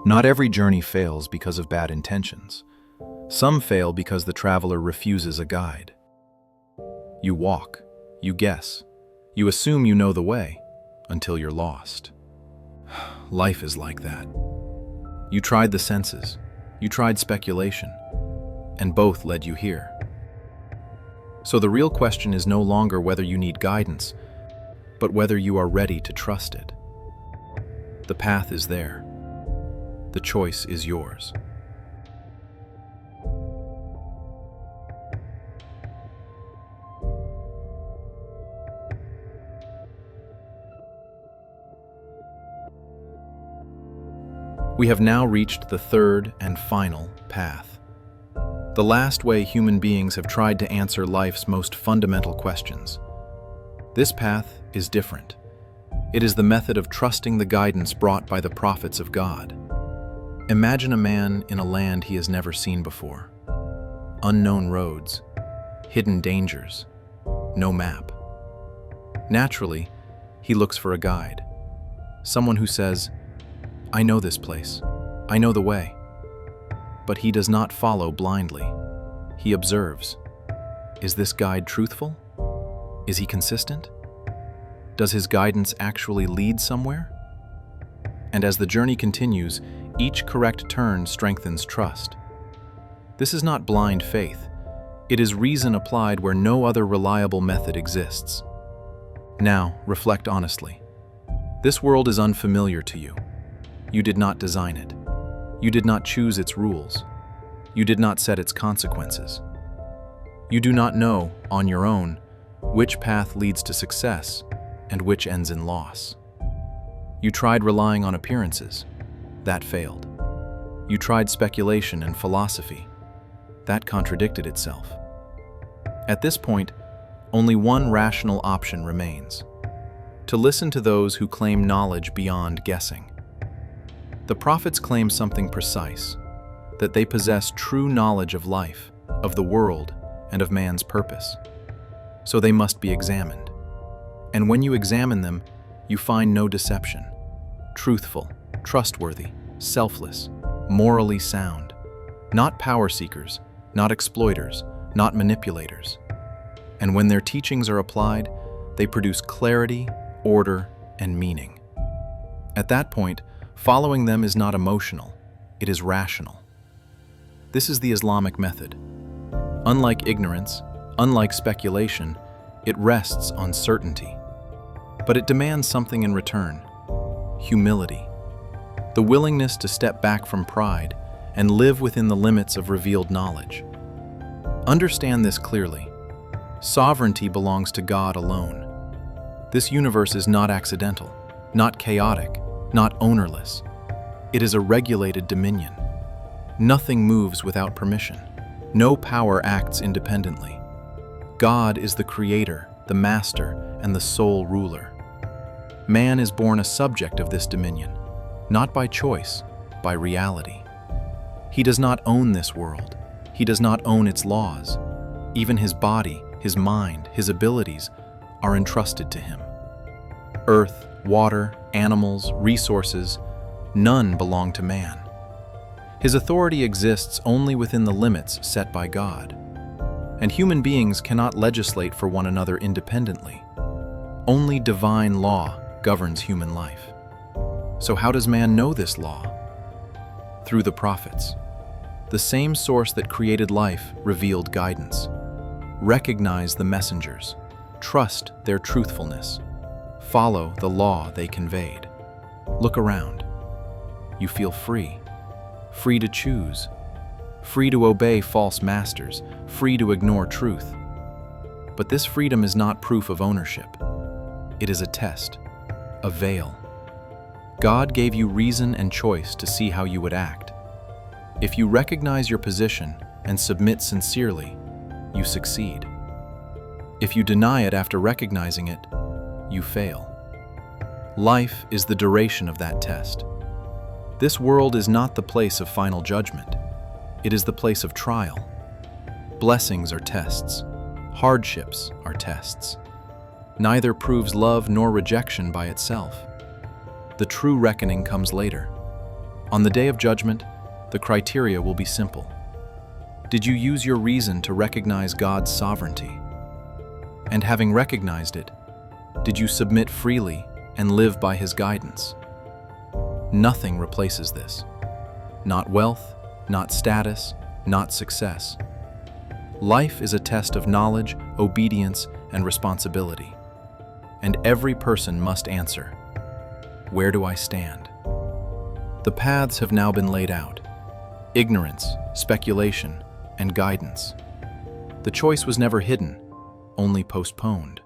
Not every journey fails because of bad intentions. Some fail because the traveler refuses a guide. You walk, you guess, you assume you know the way, until you're lost. Life is like that. You tried the senses, you tried speculation, and both led you here. So the real question is no longer whether you need guidance, but whether you are ready to trust it. The path is there. The choice is yours. We have now reached the third and final path. The last way human beings have tried to answer life's most fundamental questions. This path is different. It is the method of trusting the guidance brought by the prophets of God. Imagine a man in a land he has never seen before. Unknown roads, hidden dangers, no map. Naturally, he looks for a guide. Someone who says, "I know this place. I know the way." But he does not follow blindly. He observes. Is this guide truthful? Is he consistent? Does his guidance actually lead somewhere? And as the journey continues, each correct turn strengthens trust. This is not blind faith. It is reason applied where no other reliable method exists. Now, reflect honestly. This world is unfamiliar to you. You did not design it. You did not choose its rules. You did not set its consequences. You do not know, on your own, which path leads to success and which ends in loss. You tried relying on appearances. That failed. You tried speculation and philosophy. That contradicted itself. At this point, only one rational option remains: to listen to those who claim knowledge beyond guessing. The prophets claim something precise, that they possess true knowledge of life, of the world, and of man's purpose. So they must be examined. And when you examine them, you find no deception. Truthful, trustworthy, selfless, morally sound. Not power seekers, not exploiters, not manipulators. And when their teachings are applied, they produce clarity, order, and meaning. At that point, following them is not emotional, it is rational. This is the Islamic method. Unlike ignorance, unlike speculation, it rests on certainty. But it demands something in return: humility. The willingness to step back from pride and live within the limits of revealed knowledge. Understand this clearly. Sovereignty belongs to God alone. This universe is not accidental, not chaotic, not ownerless. It is a regulated dominion. Nothing moves without permission. No power acts independently. God is the creator, the master, and the sole ruler. Man is born a subject of this dominion, not by choice, by reality. He does not own this world. He does not own its laws. Even his body, his mind, his abilities are entrusted to him. Earth, water, animals, resources, none belong to man. His authority exists only within the limits set by God. And human beings cannot legislate for one another independently. Only divine law governs human life. So how does man know this law? Through the prophets. The same source that created life revealed guidance. Recognize the messengers. Trust their truthfulness. Follow the law they conveyed. Look around. You feel free. Free to choose. Free to obey false masters. Free to ignore truth. But this freedom is not proof of ownership. It is a test, a veil. God gave you reason and choice to see how you would act. If you recognize your position and submit sincerely, you succeed. If you deny it after recognizing it, you fail. Life is the duration of that test. This world is not the place of final judgment. It is the place of trial. Blessings are tests. Hardships are tests. Neither proves love nor rejection by itself. The true reckoning comes later. On the day of judgment, the criteria will be simple. Did you use your reason to recognize God's sovereignty? And having recognized it, did you submit freely and live by His guidance? Nothing replaces this. Not wealth, not status, not success. Life is a test of knowledge, obedience, and responsibility. And every person must answer, where do I stand? The paths have now been laid out: ignorance, speculation, and guidance. The choice was never hidden, only postponed.